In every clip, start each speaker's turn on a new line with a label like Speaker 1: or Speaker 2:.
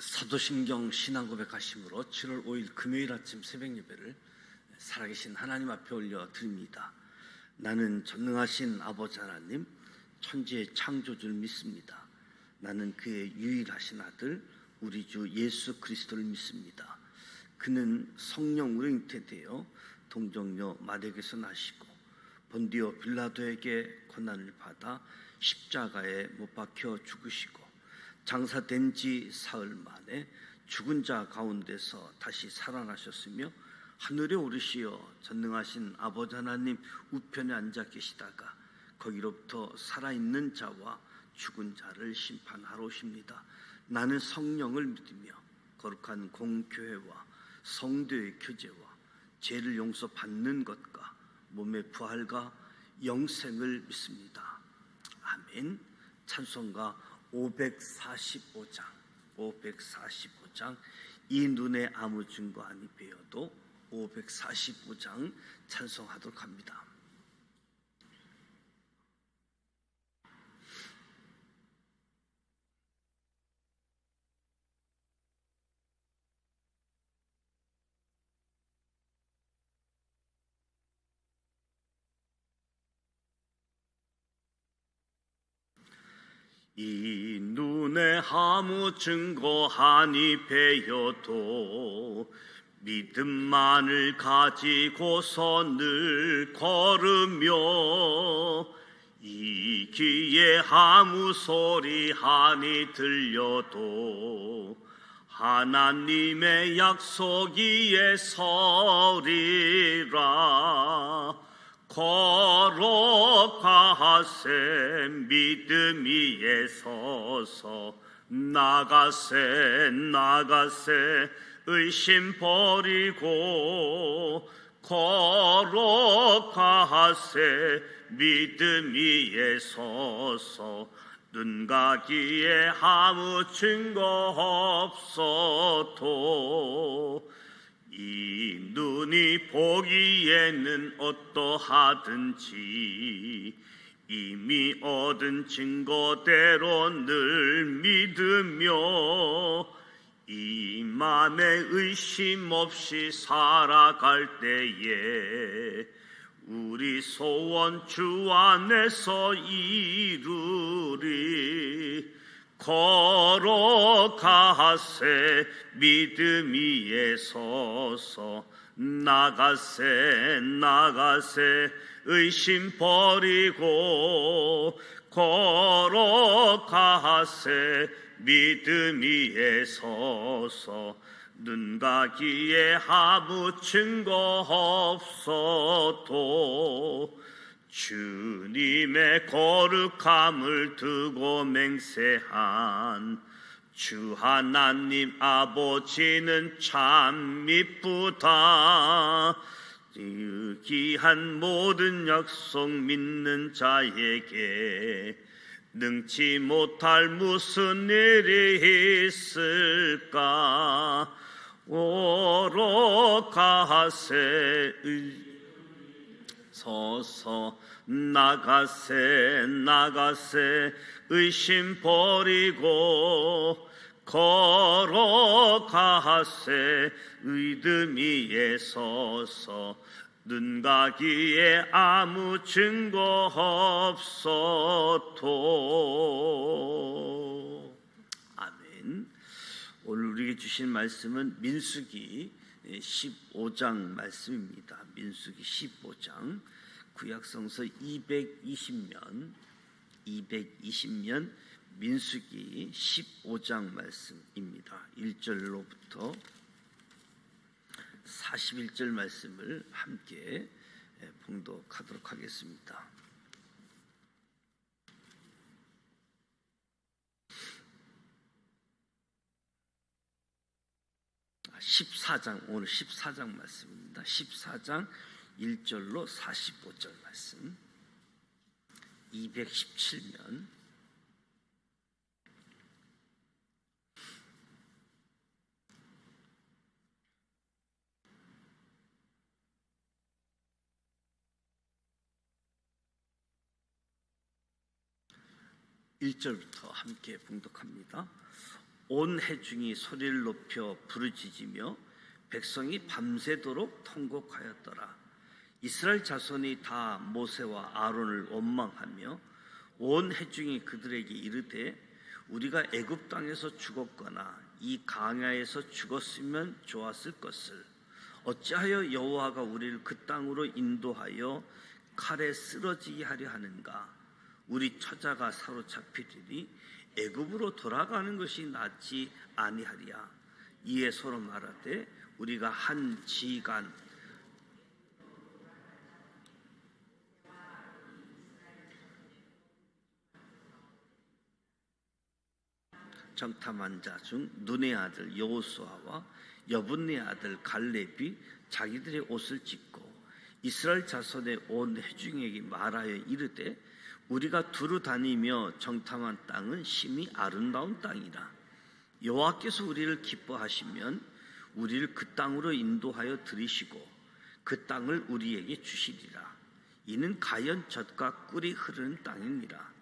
Speaker 1: 사도신경 신앙고백하심으로 7월 5일 금요일 아침 새벽 예배를 살아계신 하나님 앞에 올려 드립니다. 나는 전능하신 아버지 하나님, 천지의 창조주를 믿습니다. 나는 그의 유일하신 아들 우리 주 예수 그리스도를 믿습니다. 그는 성령으로 잉태되어 동정녀 마리아에게서 나시고 본디오 빌라도에게 고난을 받아 십자가에 못 박혀 죽으시고 장사된 지 사흘 만에 죽은 자 가운데서 다시 살아나셨으며 하늘에 오르시어 전능하신 아버지 하나님 우편에 앉아 계시다가 거기로부터 살아있는 자와 죽은 자를 심판하러 오십니다. 나는 성령을 믿으며 거룩한 공교회와 성도의 교제와 죄를 용서받는 것과 몸의 부활과 영생을 믿습니다. 아멘. 찬송가 545장 이 눈에 아무 증거 아니 배어도 545장 찬송하도록 합니다. 이 눈에 아무 증거 아니 배어도 믿음만을 가지고서 늘 걸으며 이 귀에 아무 소리 아니 들려도 하나님의 약속 위에 서리라. 걸어가세 믿음 위에 서서 나가세 의심 버리고 걸어가세 믿음 위에 서서 눈 가기에 아무 증거 없어도 이 눈이 보기에는 어떠하든지 이미 얻은 증거대로 늘 믿으며 이 맘에 의심 없이 살아갈 때에 우리 소원 주 안에서 이루리. 걸어가세 믿음 위에 서서 나가세 의심 버리고 걸어가세 믿음 위에 서서 눈 가기에 아무 증거 없어도 주님의 거룩함을 두고 맹세한 주 하나님 아버지는 참 미쁘다. 귀한 모든 약속 믿는 자에게 능치 못할 무슨 일이 있을까. 걸어가세 서서 나가세 의심 버리고 걸어가세 믿음 위에 서서 눈 가기에 아무 증거 없어도. 아멘. 오늘 우리에게 주신 말씀은 민수기 15장 말씀입니다. 민수기 15장 구약성서 220면 민수기 15장 말씀입니다. 1절로부터 41절 말씀을 함께 봉독하도록 하겠습니다. 14장, 오늘 14장 말씀입니다. 14장 1절로 45절 말씀. 217면 1절부터 함께 봉독합니다. 온 회중이 소리를 높여 부르짖으며 백성이 밤새도록 통곡하였더라. 이스라엘 자손이 다 모세와 아론을 원망하며 온 회중이 그들에게 이르되 우리가 애굽 땅에서 죽었거나 이 광야에서 죽었으면 좋았을 것을 어찌하여 여호와가 우리를 그 땅으로 인도하여 칼에 쓰러지게 하려 하는가? 우리 처자가 사로잡히리니 애굽으로 돌아가는 것이 낫지 아니하리야. 이에 서로 말하되 우리가 한 지간 정탐한 자 중 눈의 아들 여호수아와 여분네 아들 갈렙이 자기들의 옷을 찢고 이스라엘 자손의 온 회중에게 말하여 이르되 우리가 두루 다니며 정탐한 땅은 심히 아름다운 땅이라. 여호와께서 우리를 기뻐하시면 우리를 그 땅으로 인도하여 들이시고 그 땅을 우리에게 주시리라. 이는 가연 젖과 꿀이 흐르는 땅이니라.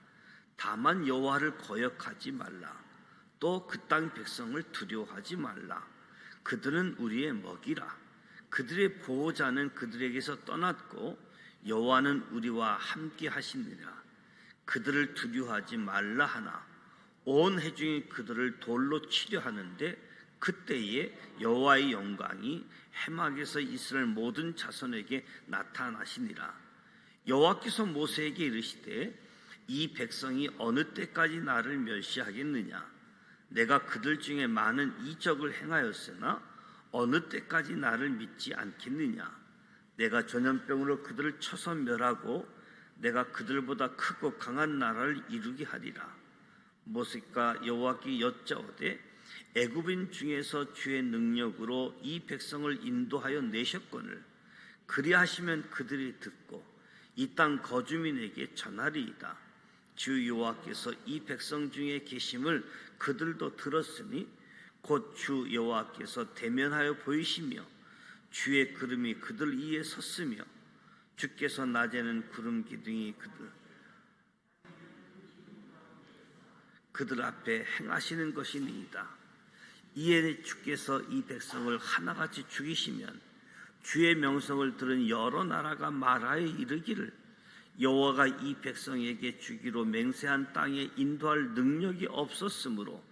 Speaker 1: 다만 여호와를 거역하지 말라. 또 그 땅 백성을 두려워하지 말라. 그들은 우리의 먹이라. 그들의 보호자는 그들에게서 떠났고 여호와는 우리와 함께 하시느니라. 그들을 두려워하지 말라 하나 온 회중이 그들을 돌로 치려 하는데 그때에 여호와의 영광이 해막에서 이스라엘 모든 자손에게 나타나시니라. 여호와께서 모세에게 이르시되 이 백성이 어느 때까지 나를 멸시하겠느냐? 내가 그들 중에 많은 이적을 행하였으나 어느 때까지 나를 믿지 않겠느냐? 내가 전염병으로 그들을 쳐서 멸하고 내가 그들보다 크고 강한 나라를 이루게 하리라. 모세가 여호와께 여짜오되 애굽인 중에서 주의 능력으로 이 백성을 인도하여 내셨거늘 그리하시면 그들이 듣고 이 땅 거주민에게 전하리이다. 주 여호와께서 이 백성 중에 계심을 그들도 들었으니 곧 주 여호와께서 대면하여 보이시며 주의 구름이 그들 위에 섰으며 주께서 낮에는 구름 기둥이 그들 앞에 행하시는 것이니이다. 이에 주께서 이 백성을 하나같이 죽이시면 주의 명성을 들은 여러 나라가 말하여 이르기를 여호와가 이 백성에게 주기로 맹세한 땅에 인도할 능력이 없었으므로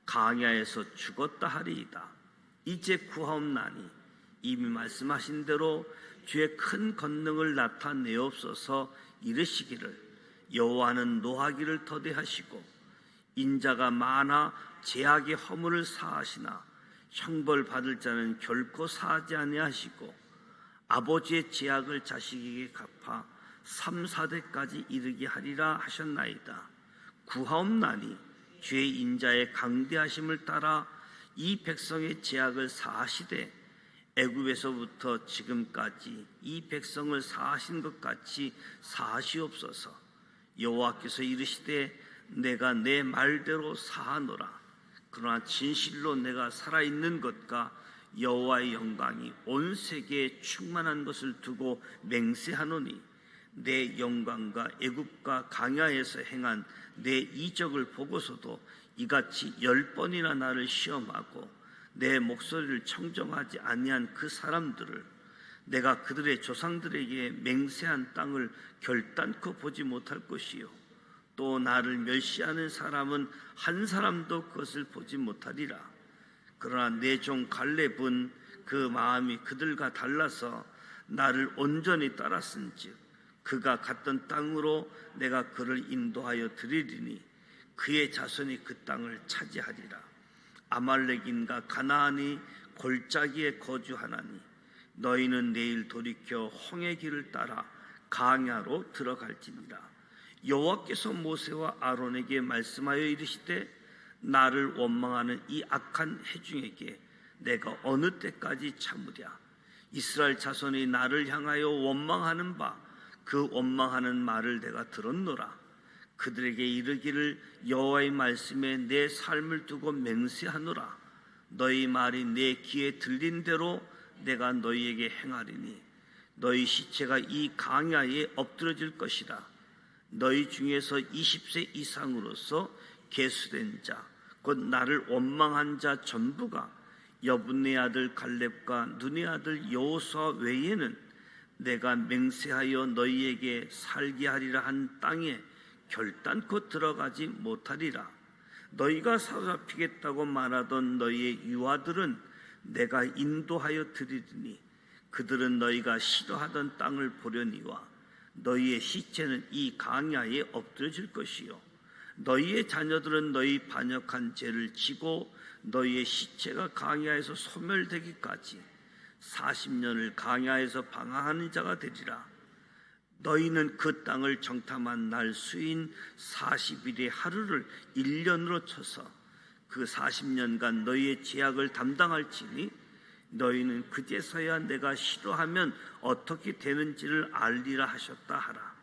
Speaker 1: 광야에서 죽었다 하리이다. 이제 구하옵나니 이미 말씀하신 대로 주의 큰 권능을 나타내옵소서. 이르시기를 여호와는 노하기를 더디하시고 인자가 많아 제약의 허물을 사하시나 형벌 받을 자는 결코 사하지 아니하시고 아버지의 제약을 자식에게 갚아 3, 4대까지 이르게 하리라 하셨나이다. 구하옵나니 주의 인자의 강대하심을 따라 이 백성의 제약을 사하시되 애굽에서부터 지금까지 이 백성을 사하신 것 같이 사하시옵소서. 여호와께서 이르시되 내가 내 말대로 사하노라. 그러나 진실로 내가 살아있는 것과 여호와의 영광이 온 세계에 충만한 것을 두고 맹세하노니 내 영광과 애굽과 광야에서 행한 내 이적을 보고서도 이같이 10번이나 나를 시험하고 내 목소리를 청정하지 아니한 그 사람들을 내가 그들의 조상들에게 맹세한 땅을 결단코 보지 못할 것이요 또 나를 멸시하는 사람은 한 사람도 그것을 보지 못하리라. 그러나 내 종 갈렙은 그 마음이 그들과 달라서 나를 온전히 따랐은즉 그가 갔던 땅으로 내가 그를 인도하여 드리리니 그의 자손이 그 땅을 차지하리라. 아말렉인과 가나안이 골짜기에 거주하나니 너희는 내일 돌이켜 홍해 길을 따라 광야로 들어갈지니라. 여호와께서 모세와 아론에게 말씀하여 이르시되 나를 원망하는 이 악한 회중에게 내가 어느 때까지 참으랴? 이스라엘 자손이 나를 향하여 원망하는 바 그 원망하는 말을 내가 들었노라. 그들에게 이르기를 여호와의 말씀에 내 삶을 두고 맹세하노라. 너희 말이 내 귀에 들린 대로 내가 너희에게 행하리니 너희 시체가 이 광야에 엎드러질 것이라. 너희 중에서 20세 이상으로서 계수된 자 곧 나를 원망한 자 전부가 여분네 아들 갈렙과 눈의 아들 여호수아 외에는 내가 맹세하여 너희에게 살게 하리라 한 땅에 결단코 들어가지 못하리라. 너희가 사로잡히겠다고 말하던 너희의 유아들은 내가 인도하여 드리리니 그들은 너희가 싫어하던 땅을 보려니와 너희의 시체는 이 강야에 엎드려질 것이요 너희의 자녀들은 너희 반역한 죄를 지고 너희의 시체가 강야에서 소멸되기까지 40년을 강야에서 방황하는 자가 되리라. 너희는 그 땅을 정탐한 날 수인 40일의 하루를 1년으로 쳐서 그 40년간 너희의 죄악을 담당할지니 너희는 그제서야 내가 싫어하면 어떻게 되는지를 알리라 하셨다 하라.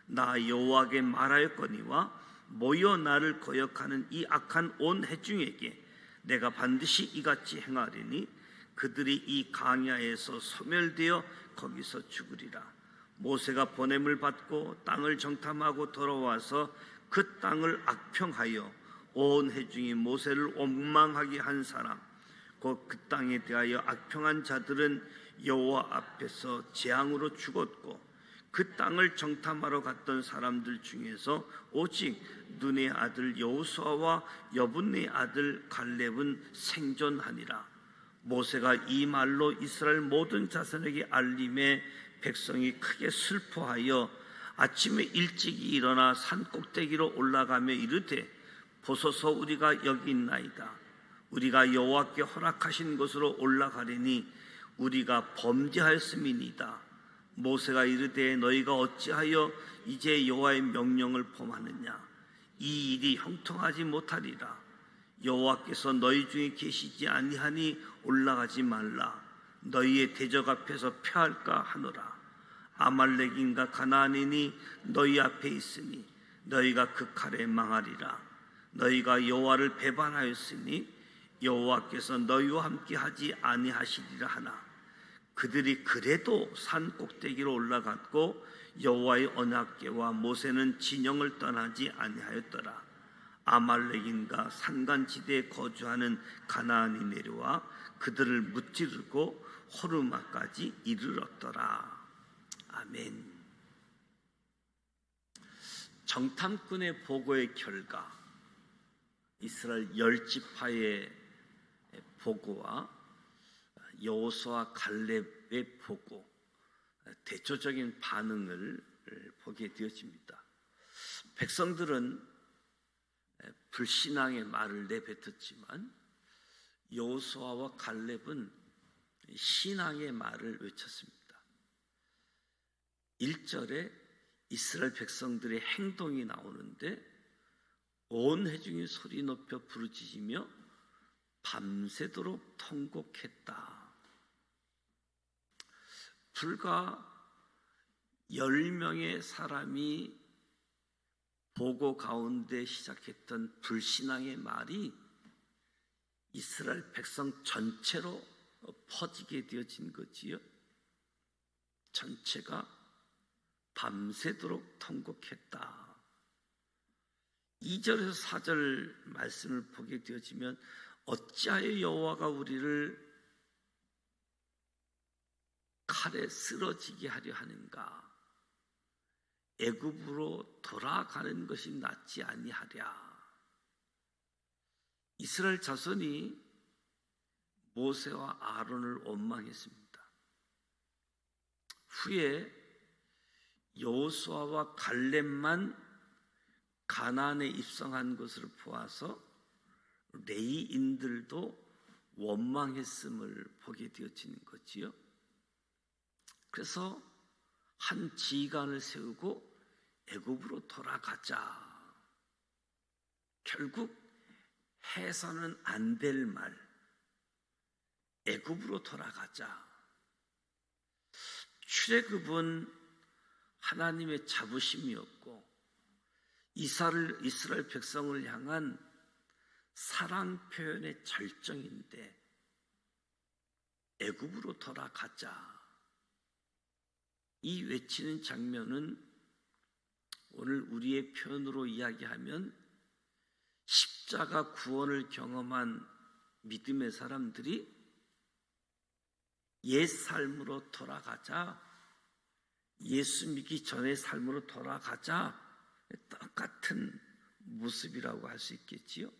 Speaker 1: 나 여호와께 말하였거니와 모여 나를 거역하는 이 악한 온 회중에게 내가 반드시 이같이 행하리니 그들이 이 강야에서 소멸되어 거기서 죽으리라. 모세가 보냄을 받고 땅을 정탐하고 돌아와서 그 땅을 악평하여 온 회중이 모세를 원망하게 한 사람 곧 그 땅에 대하여 악평한 자들은 여호와 앞에서 재앙으로 죽었고 그 땅을 정탐하러 갔던 사람들 중에서 오직 눈의 아들 여호수아와 여분네 아들 갈렙은 생존하니라. 모세가 이 말로 이스라엘 모든 자손에게 알림에 백성이 크게 슬퍼하여 아침에 일찍이 일어나 산 꼭대기로 올라가며 이르되 보소서 우리가 여기 있나이다. 우리가 여호와께 허락하신 곳으로 올라가리니 우리가 범죄하였음이니이다. 모세가 이르되 너희가 어찌하여 이제 여호와의 명령을 범하느냐. 이 일이 형통하지 못하리라. 여호와께서 너희 중에 계시지 아니하니 올라가지 말라. 너희의 대적 앞에서 패할까 하노라. 아말렉인과 가나안인이 너희 앞에 있으니 너희가 그 칼에 망하리라. 너희가 여호와를 배반하였으니 여호와께서 너희와 함께 하지 아니하시리라 하나 그들이 그래도 산 꼭대기로 올라갔고 여호와의 언약궤와 모세는 진영을 떠나지 아니하였더라. 아말렉인과 산간지대에 거주하는 가나안이 내려와 그들을 무찌르고 호르마까지 이르렀더라. 아멘. 정탐꾼의 보고의 결과 이스라엘 10지파의 보고와 여호수아 갈렙의 보고 대조적인 반응을 보게 되어집니다. 백성들은 불신앙의 말을 내뱉었지만 여호수아와 갈렙은 신앙의 말을 외쳤습니다. 1절에 이스라엘 백성들의 행동이 나오는데 온 회중이 소리 높여 부르짖으며 밤새도록 통곡했다. 불과 10명의 사람이 보고 가운데 시작했던 불신앙의 말이 이스라엘 백성 전체로 퍼지게 되어진 거지요. 전체가 밤새도록 통곡했다. 2절에서 4절 말씀을 보게 되어지면 어찌하여 여호와가 우리를 칼에 쓰러지게 하려 하는가? 애굽으로 돌아가는 것이 낫지 아니하랴. 이스라엘 자손이 모세와 아론을 원망했습니다. 후에 여호수아와 갈렙만 가나안에 입성한 것을 보아서 레위인들도 원망했음을 보게 되어지는 거지요. 그래서 한 지휘관을 세우고 애굽으로 돌아가자. 결국 해서는 안 될 말, 애굽으로 돌아가자. 출애굽은 하나님의 자부심이었고 이스라엘 백성을 향한 사랑 표현의 절정인데 애굽으로 돌아가자. 이 외치는 장면은 오늘 우리의 표현으로 이야기하면 십자가 구원을 경험한 믿음의 사람들이 옛 삶으로 돌아가자, 예수 믿기 전의 삶으로 돌아가자, 똑같은 모습이라고 할 수 있겠지요.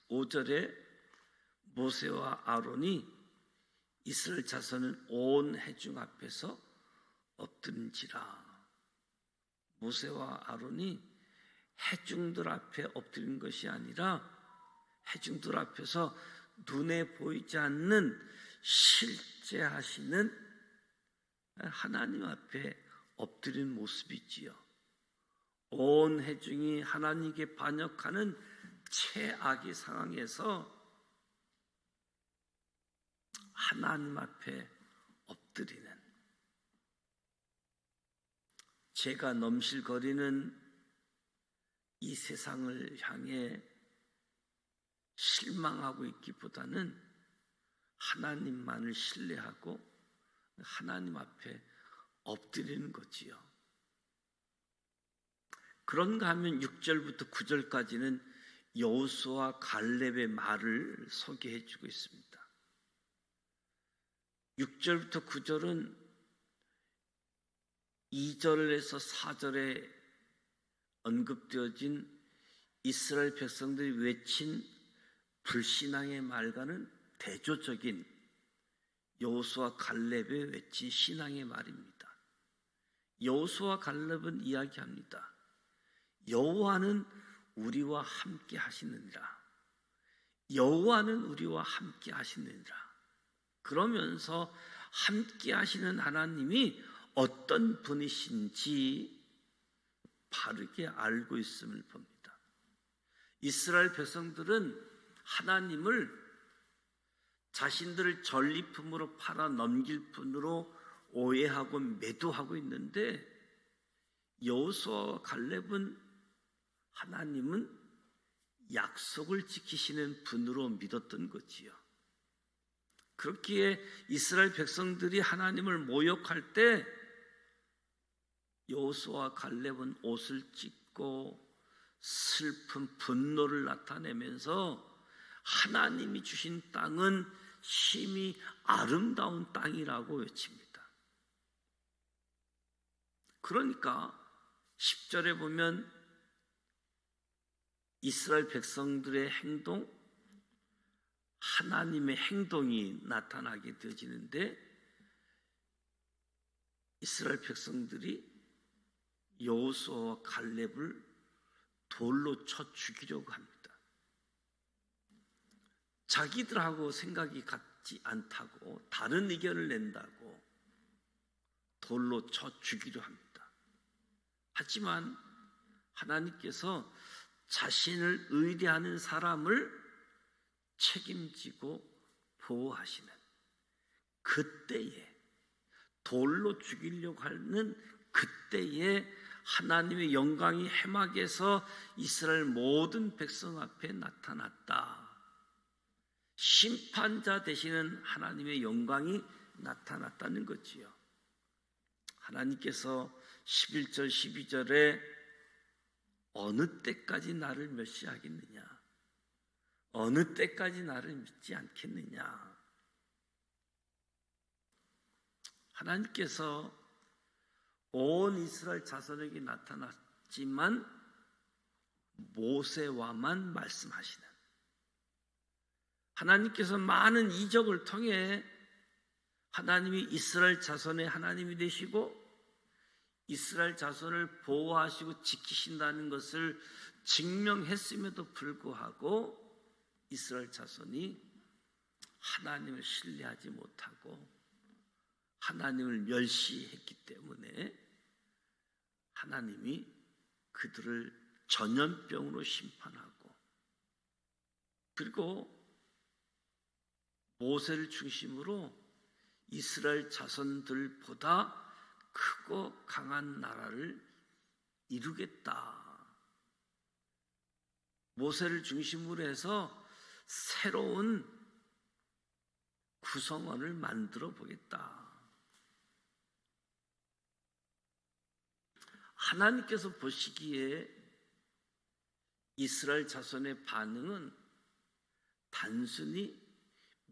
Speaker 1: 5절에 모세와 아론이 이스라엘 자손은 온 회중 앞에서 엎드린지라. 모세와 아론이 회중들 앞에 엎드린 것이 아니라 회중들 앞에서 눈에 보이지 않는 실제 하시는 하나님 앞에 엎드린 모습이지요. 온 회중이 하나님께 반역하는 최악의 상황에서 하나님 앞에 엎드리는, 죄가 넘실거리는 이 세상을 향해 실망하고 있기보다는 하나님만을 신뢰하고 하나님 앞에 엎드리는 거지요. 그런가 하면 6절부터 9절까지는 여호수아와 갈렙의 말을 소개해 주고 있습니다. 6절부터 9절은 2절에서 4절에 언급되어진 이스라엘 백성들이 외친 불신앙의 말과는 대조적인 여호수아 갈렙의 외친 신앙의 말입니다. 여호수아 갈렙은 이야기합니다. 여호와는 우리와 함께 하시느니라. 여호와는 우리와 함께 하시느니라. 그러면서 함께 하시는 하나님이 어떤 분이신지 바르게 알고 있음을 봅니다. 이스라엘 백성들은 하나님을 자신들을 전리품으로 팔아 넘길 뿐으로 오해하고 매도하고 있는데, 여호수아와 갈렙은 하나님은 약속을 지키시는 분으로 믿었던 거지요. 그렇기에 이스라엘 백성들이 하나님을 모욕할 때 여호수아와 갈렙은 옷을 찢고 슬픈 분노를 나타내면서 하나님이 주신 땅은 심히 아름다운 땅이라고 외칩니다. 그러니까 10절에 보면 이스라엘 백성들의 행동, 하나님의 행동이 나타나게 되어지는데, 이스라엘 백성들이 여호수아와 갈렙을 돌로 쳐 죽이려고 합니다. 자기들하고 생각이 같지 않다고, 다른 의견을 낸다고 돌로 쳐 죽이려 합니다. 하지만 하나님께서 자신을 의뢰하는 사람을 책임지고 보호하시는, 그때에, 돌로 죽이려고 하는 그때에 하나님의 영광이 해막에서 이스라엘 모든 백성 앞에 나타났다. 심판자 되시는 하나님의 영광이 나타났다는 거지요. 하나님께서 11절 12절에 어느 때까지 나를 멸시하겠느냐, 어느 때까지 나를 믿지 않겠느냐. 하나님께서 온 이스라엘 자손에게 나타났지만 모세와만 말씀하시는, 하나님께서 많은 이적을 통해 하나님이 이스라엘 자손의 하나님이 되시고 이스라엘 자손을 보호하시고 지키신다는 것을 증명했음에도 불구하고 이스라엘 자손이 하나님을 신뢰하지 못하고 하나님을 멸시했기 때문에 하나님이 그들을 전염병으로 심판하고, 그리고 모세를 중심으로 이스라엘 자손들보다 크고 강한 나라를 이루겠다. 모세를 중심으로 해서 새로운 구성원을 만들어 보겠다. 하나님께서 보시기에 이스라엘 자손의 반응은 단순히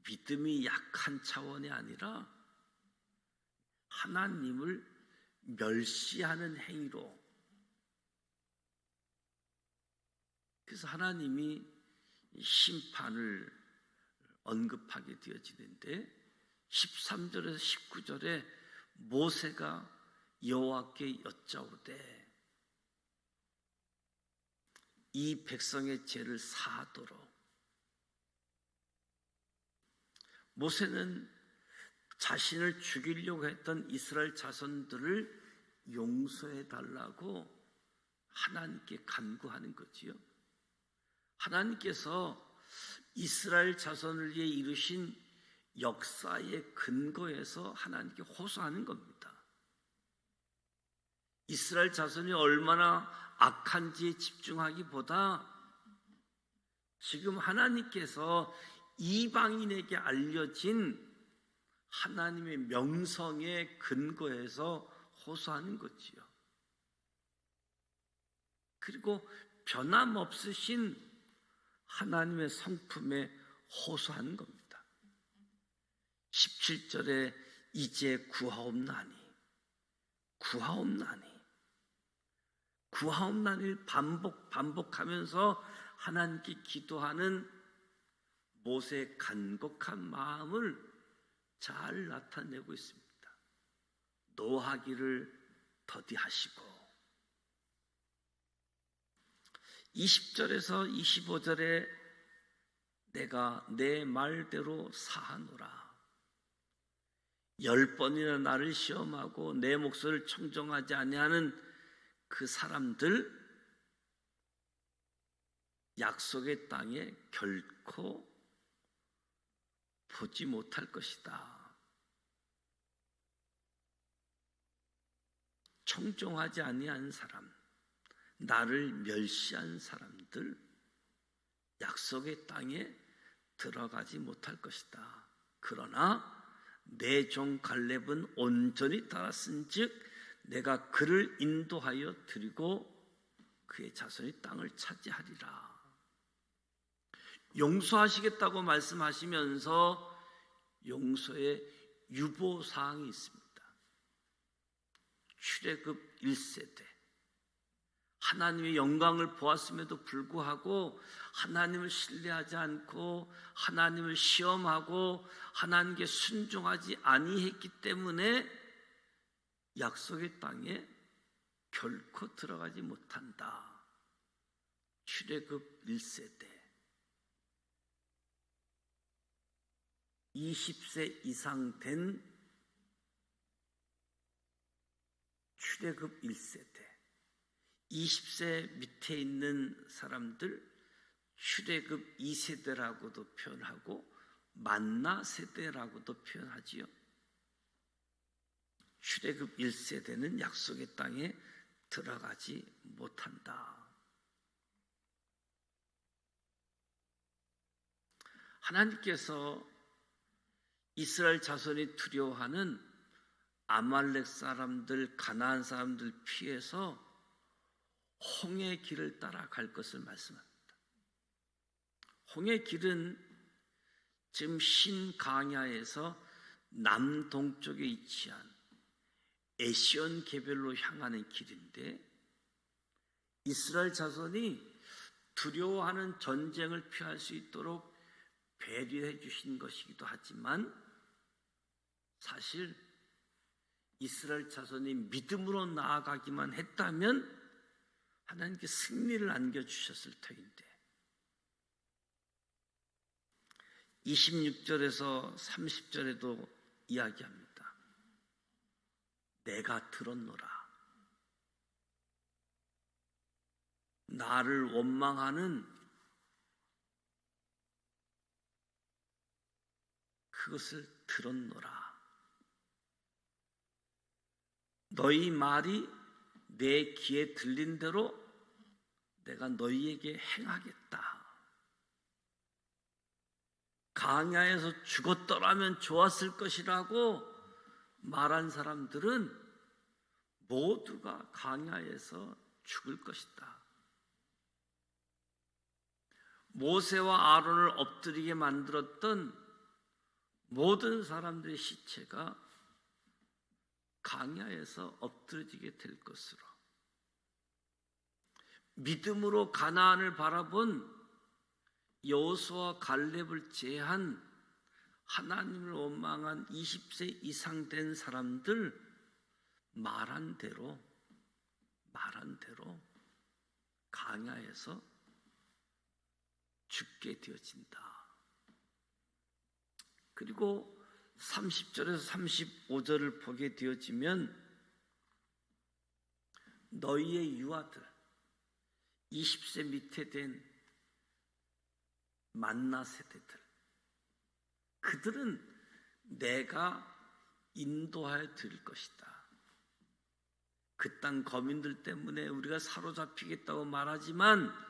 Speaker 1: 믿음이 약한 차원이 아니라 하나님을 멸시하는 행위로, 그래서 하나님이 심판을 언급하게 되어지는데 13절에서 19절에 모세가 여호와께 여짜오되 이 백성의 죄를 사하도록. 모세는 자신을 죽이려고 했던 이스라엘 자손들을 용서해 달라고 하나님께 간구하는 거지요. 하나님께서 이스라엘 자손을 위해 이루신 역사의 근거에서 하나님께 호소하는 겁니다. 이스라엘 자손이 얼마나 악한지에 집중하기보다 지금 하나님께서 이방인에게 알려진 하나님의 명성의 근거에서 호소하는 거지요. 그리고 변함없으신 하나님의 성품에 호소하는 겁니다. 17절에 이제 구하옵나니 구하옵나니를 반복하면서 하나님께 기도하는 모세의 간곡한 마음을 잘 나타내고 있습니다. 노하기를 더디하시고. 20절에서 25절에 내가 내 말대로 사하노라. 10번이나 나를 시험하고 내 목소리를 청종하지 아니하는 그 사람들, 약속의 땅에 결코 보지 못할 것이다. 청종하지 아니한 사람, 나를 멸시한 사람들, 약속의 땅에 들어가지 못할 것이다. 그러나 내 종 갈렙은 온전히 따랐은즉 내가 그를 인도하여 드리고 그의 자손이 땅을 차지하리라. 용서하시겠다고 말씀하시면서 용서의 유보사항이 있습니다. 출애굽 1세대, 하나님의 영광을 보았음에도 불구하고 하나님을 신뢰하지 않고 하나님을 시험하고 하나님께 순종하지 아니했기 때문에 약속의 땅에 결코 들어가지 못한다. 출애굽 1세대. 20세 이상 된 출애굽 1세대, 20세 밑에 있는 사람들 출애굽 2세대라고도 표현하고 만나 세대라고도 표현하지요. 출애굽 1세대는 약속의 땅에 들어가지 못한다. 하나님께서 이스라엘 자손이 두려워하는 아말렉 사람들, 가나안 사람들 피해서 홍해 길을 따라갈 것을 말씀합니다. 홍해 길은 지금 신강야에서 남동쪽에 위치한 에시온 개별로 향하는 길인데, 이스라엘 자손이 두려워하는 전쟁을 피할 수 있도록 배려해 주신 것이기도 하지만, 사실 이스라엘 자손이 믿음으로 나아가기만 했다면 하나님께 승리를 안겨주셨을 터인데, 26절에서 30절에도 이야기합니다. 내가 들었노라. 나를 원망하는 그것을 들었노라. 너희 말이 내 귀에 들린 대로 내가 너희에게 행하겠다. 강야에서 죽었더라면 좋았을 것이라고 말한 사람들은 모두가 강야에서 죽을 것이다. 모세와 아론을 엎드리게 만들었던 모든 사람들의 시체가 광야에서 엎드러지게 될 것으로, 믿음으로 가나안을 바라본 여호수아와 갈렙을 제한 하나님을 원망한 20세 이상 된 사람들 말한 대로 광야에서 죽게 되어진다. 그리고 30절에서 35절을 보게 되어지면 너희의 유아들 20세 밑에 된 만나 세대들, 그들은 내가 인도하여 드릴 것이다. 그 땅 거민들 때문에 우리가 사로잡히겠다고 말하지만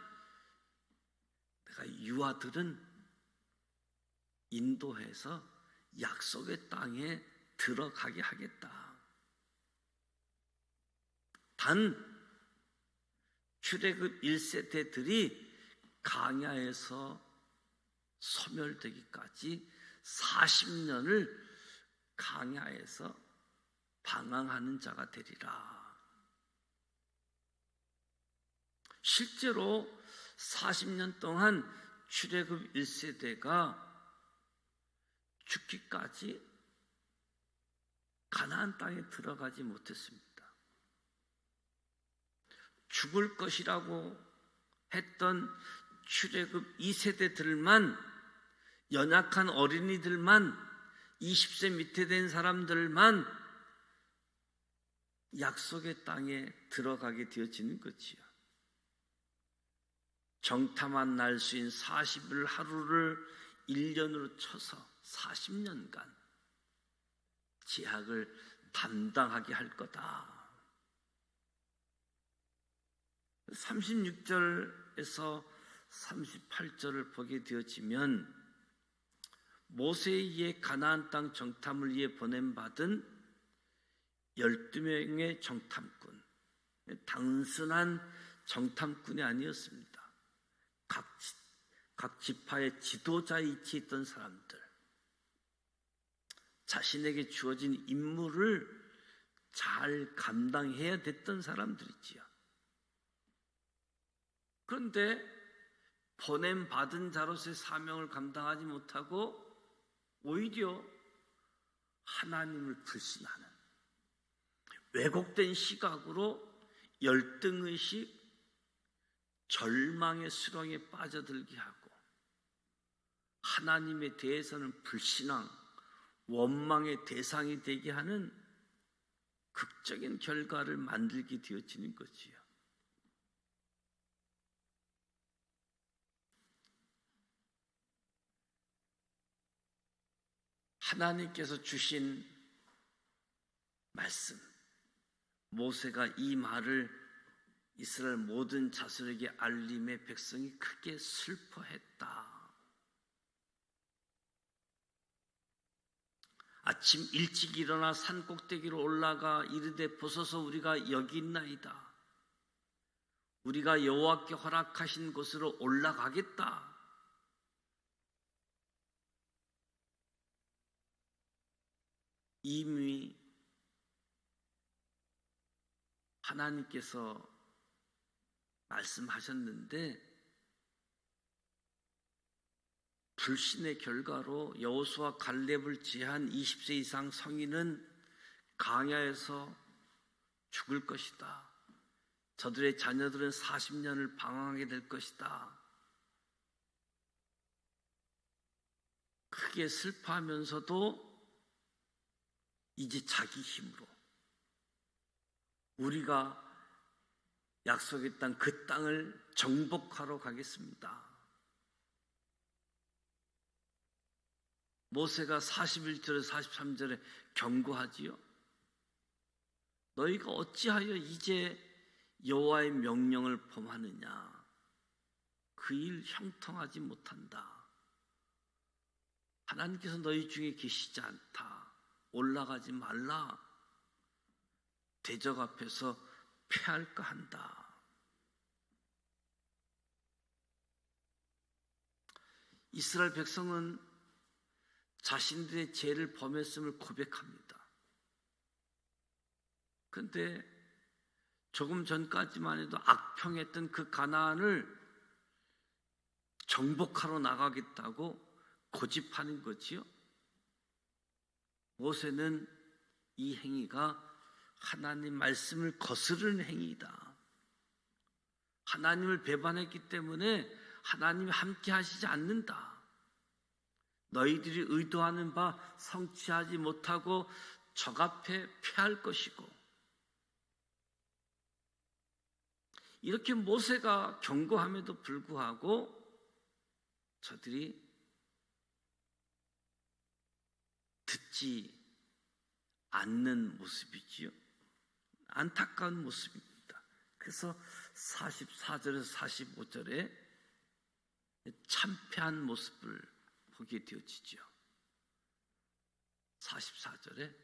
Speaker 1: 내가 유아들은 인도해서 약속의 땅에 들어가게 하겠다. 단 출애굽 1세대들이 광야에서 소멸되기까지 40년을 광야에서 방황하는 자가 되리라. 실제로 40년 동안 출애굽 1세대가 죽기까지 가나안 땅에 들어가지 못했습니다. 죽을 것이라고 했던 출애굽 2세대들만, 연약한 어린이들만, 20세 밑에 된 사람들만 약속의 땅에 들어가게 되어지는 거지요. 정탐한 날수인 40일 하루를 1년으로 쳐서 40년간 제약을 담당하게 할 거다. 36절에서 38절을 보게 되어지면 모세에 의해 가나안 땅 정탐을 위해 보냄받은 12명의 정탐꾼, 단순한 정탐꾼이 아니었습니다. 각 지파의 지도자에 위치해 있던 사람들, 자신에게 주어진 임무를 잘 감당해야 됐던 사람들이지요. 그런데 보냄받은 자로서의 사명을 감당하지 못하고 오히려 하나님을 불신하는, 왜곡된 시각으로 열등의식, 절망의 수렁에 빠져들게 하고 하나님에 대해서는 불신앙, 원망의 대상이 되게 하는 극적인 결과를 만들게 되어지는 거지요. 하나님께서 주신 말씀, 모세가 이 말을 이스라엘 모든 자손에게 알림에 백성이 크게 슬퍼했다. 아침 일찍 일어나 산 꼭대기로 올라가 이르되 보소서 우리가 여기 있나이다. 우리가 여호와께 허락하신 곳으로 올라가겠다. 이미 하나님께서 말씀하셨는데 불신의 결과로 여호수아 갈렙을 제한 20세 이상 성인은 광야에서 죽을 것이다. 저들의 자녀들은 40년을 방황하게 될 것이다. 크게 슬퍼하면서도 이제 자기 힘으로 우리가 약속의 땅, 그 땅을 정복하러 가겠습니다. 모세가 41절에 43절에 경고하지요. 너희가 어찌하여 이제 여호와의 명령을 범하느냐. 그 일 형통하지 못한다. 하나님께서 너희 중에 계시지 않다. 올라가지 말라. 대적 앞에서 패할까 한다. 이스라엘 백성은 자신들의 죄를 범했음을 고백합니다. 그런데 조금 전까지만 해도 악평했던 그 가나안을 정복하러 나가겠다고 고집하는 거지요. 모세는 이 행위가 하나님 말씀을 거스르는 행위이다. 하나님을 배반했기 때문에 하나님이 함께 하시지 않는다. 너희들이 의도하는 바 성취하지 못하고 적 앞에 패할 것이고, 이렇게 모세가 경고함에도 불구하고 저들이 듣지 않는 모습이지요. 안타까운 모습입니다. 그래서 44절에서 45절에 참패한 모습을 보게 되어지죠. 44절에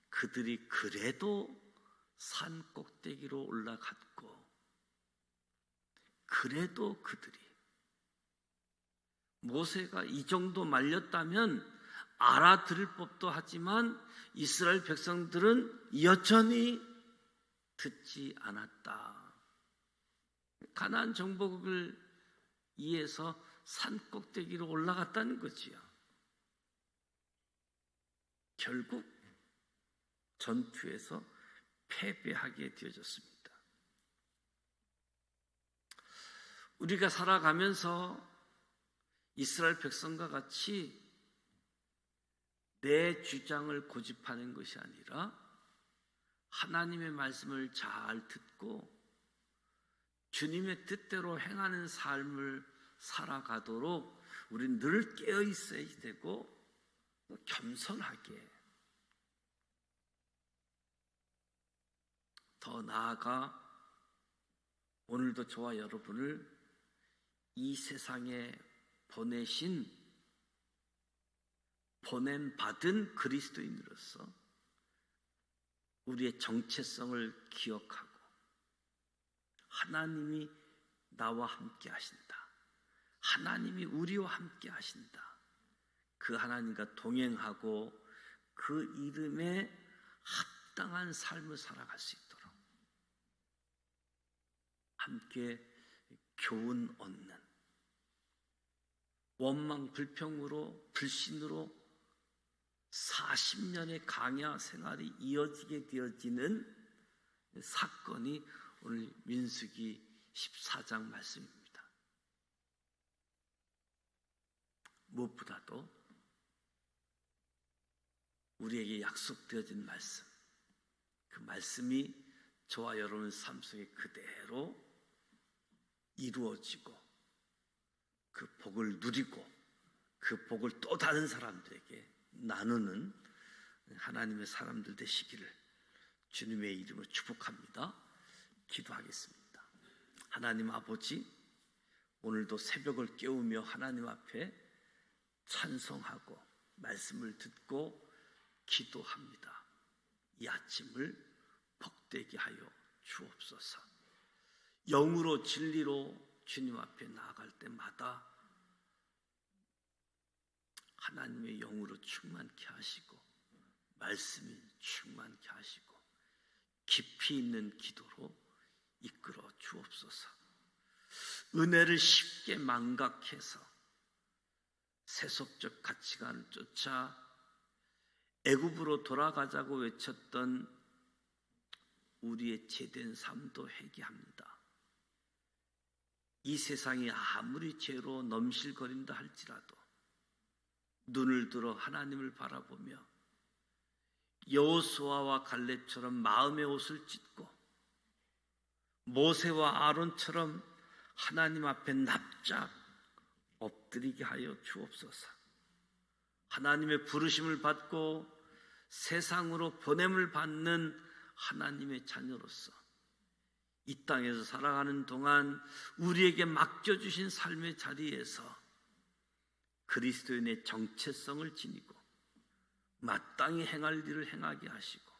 Speaker 1: 그들이 그래도 산 꼭대기로 올라갔고, 그래도 그들이, 모세가 이 정도 말렸다면 알아들을 법도 하지만 이스라엘 백성들은 여전히 듣지 않았다. 가나안 정복을 위해서 산 꼭대기로 올라갔다는 거지요. 결국 전투에서 패배하게 되어졌습니다. 우리가 살아가면서 이스라엘 백성과 같이 내 주장을 고집하는 것이 아니라 하나님의 말씀을 잘 듣고 주님의 뜻대로 행하는 삶을 살아가도록 우리는 늘 깨어 있어야 되고, 겸손하게, 더 나아가 오늘도 저와 여러분을 이 세상에 보냄받은 그리스도인으로서 우리의 정체성을 기억하고, 하나님이 나와 함께 하신다, 하나님이 우리와 함께 하신다, 그 하나님과 동행하고 그 이름에 합당한 삶을 살아갈 수 있도록 함께 교훈 얻는, 원망 불평으로 불신으로 40년의 강야 생활이 이어지게 되어지는 사건이 오늘 민수기 14장 말씀입니다. 무엇보다도 우리에게 약속되어진 말씀, 그 말씀이 저와 여러분 삶 속에 그대로 이루어지고 그 복을 누리고 그 복을 또 다른 사람들에게 나누는 하나님의 사람들 되시기를 주님의 이름으로 축복합니다. 기도하겠습니다. 하나님 아버지, 오늘도 새벽을 깨우며 하나님 앞에 찬송하고 말씀을 듣고 기도합니다. 이 아침을 복되게 하여 주옵소서. 영으로 진리로 주님 앞에 나아갈 때마다 하나님의 영으로 충만케 하시고 말씀이 충만케 하시고 깊이 있는 기도로 이끌어 주옵소서. 은혜를 쉽게 망각해서 세속적 가치관을 쫓아 애굽으로 돌아가자고 외쳤던 우리의 죄된 삶도 회개합니다. 이 세상이 아무리 죄로 넘실거린다 할지라도 눈을 들어 하나님을 바라보며 여호수아와 갈렙처럼 마음의 옷을 찢고 모세와 아론처럼 하나님 앞에 납작 엎드리게 하여 주옵소서. 하나님의 부르심을 받고 세상으로 보냄을 받는 하나님의 자녀로서 이 땅에서 살아가는 동안 우리에게 맡겨주신 삶의 자리에서 그리스도인의 정체성을 지니고 마땅히 행할 일을 행하게 하시고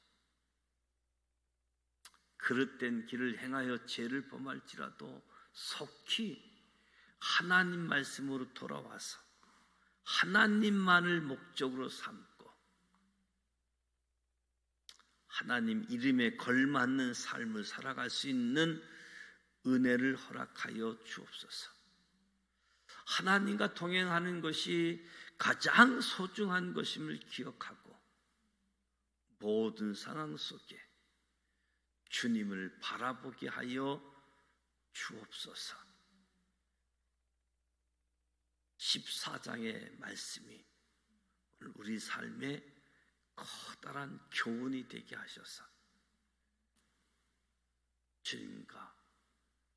Speaker 1: 그릇된 길을 행하여 죄를 범할지라도 속히 하나님 말씀으로 돌아와서 하나님만을 목적으로 삼고 하나님 이름에 걸맞는 삶을 살아갈 수 있는 은혜를 허락하여 주옵소서. 하나님과 동행하는 것이 가장 소중한 것임을 기억하고 모든 상황 속에 주님을 바라보게 하여 주옵소서. 14장의 말씀이 우리 삶에 커다란 교훈이 되게 하셔서 주님과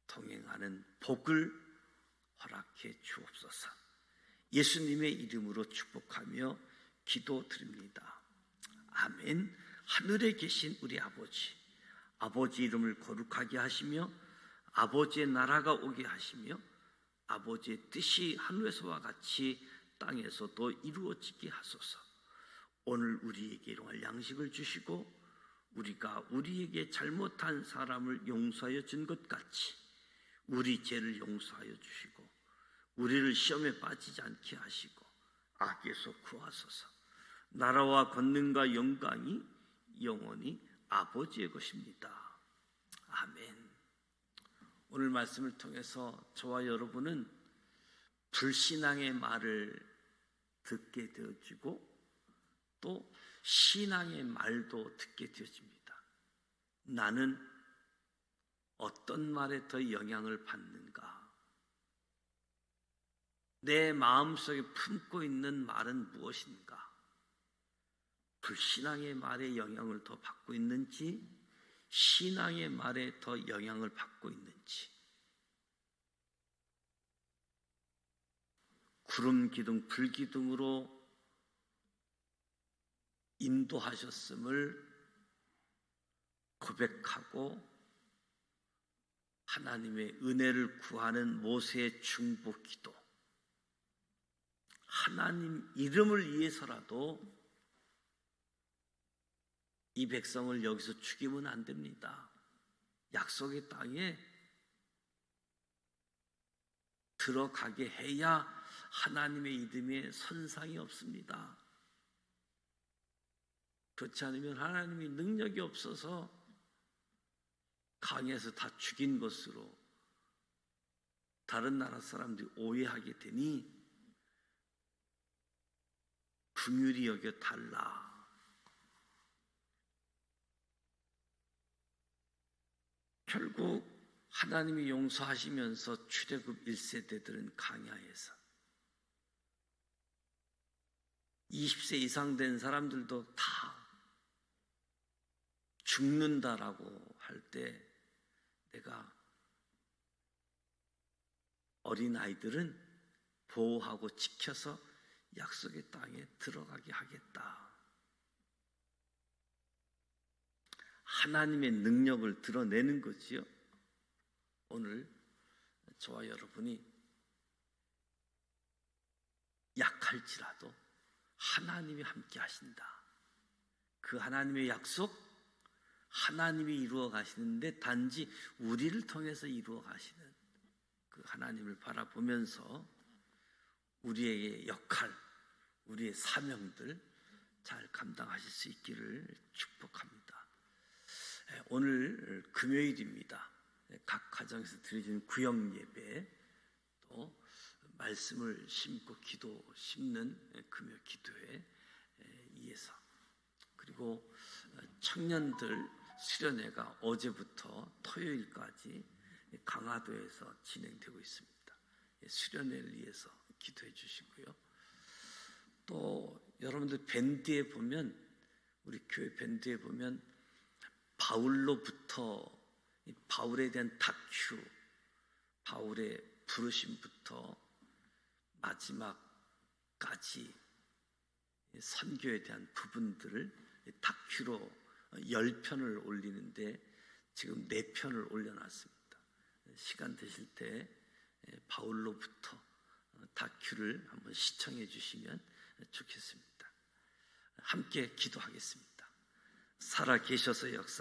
Speaker 1: 동행하는 복을 허락해 주옵소서. 예수님의 이름으로 축복하며 기도드립니다. 아멘. 하늘에 계신 우리 아버지, 아버지 이름을 거룩하게 하시며 아버지의 나라가 오게 하시며 아버지의 뜻이 하늘에서와 같이 땅에서도 이루어지게 하소서. 오늘 우리에게 일용할 양식을 주시고 우리가 우리에게 잘못한 사람을 용서하여 준 것 같이 우리 죄를 용서하여 주시고 우리를 시험에 빠지지 않게 하시고 악에서 구하소서. 나라와 권능과 영광이 영원히 아버지의 것입니다. 아멘. 오늘 말씀을 통해서 저와 여러분은 불신앙의 말을 듣게 되어지고 또 신앙의 말도 듣게 되어집니다. 나는 어떤 말에 더 영향을 받는가? 내 마음속에 품고 있는 말은 무엇인가? 불신앙의 말에 영향을 더 받고 있는지 신앙의 말에 더 영향을 받고 있는지 구름 기둥 불 기둥으로 인도하셨음을 고백하고 하나님의 은혜를 구하는 모세의 중보 기도, 하나님 이름을 위해서라도 이 백성을 여기서 죽이면 안 됩니다. 약속의 땅에 들어가게 해야 하나님의 이름에 선상이 없습니다. 그렇지 않으면 하나님의 능력이 없어서 강에서 다 죽인 것으로 다른 나라 사람들이 오해하게 되니 긍휼히 여겨 달라. 결국 하나님이 용서하시면서 출애굽 1세대들은 광야에서 20세 이상 된 사람들도 다 죽는다라고 할 때 내가 어린아이들은 보호하고 지켜서 약속의 땅에 들어가게 하겠다. 하나님의 능력을 드러내는 거지요. 오늘 저와 여러분이 약할지라도 하나님이 함께 하신다. 그 하나님의 약속 하나님이 이루어 가시는데 단지 우리를 통해서 이루어 가시는 그 하나님을 바라보면서 우리의 역할, 우리의 사명들 잘 감당하실 수 있기를 축복합니다. 오늘 금요일입니다. 각 가정에서 드려지는 구역 예배 또 말씀을 심고 심는 금요 기도회 이어서 그리고 청년들 수련회가 어제부터 토요일까지 강화도에서 진행되고 있습니다. 수련회를 위해서 기도해 주시고요. 또 여러분들 밴드에 보면 우리 교회 밴드에 보면 바울로부터 바울에 대한 다큐, 바울의 부르심부터 마지막까지 선교에 대한 부분들을 다큐로 10편을 올리는데 지금 4편을 올려놨습니다. 시간 되실 때 바울로부터 다큐를 한번 시청해 주시면 좋겠습니다. 함께 기도하겠습니다. 살아 계셔서 역사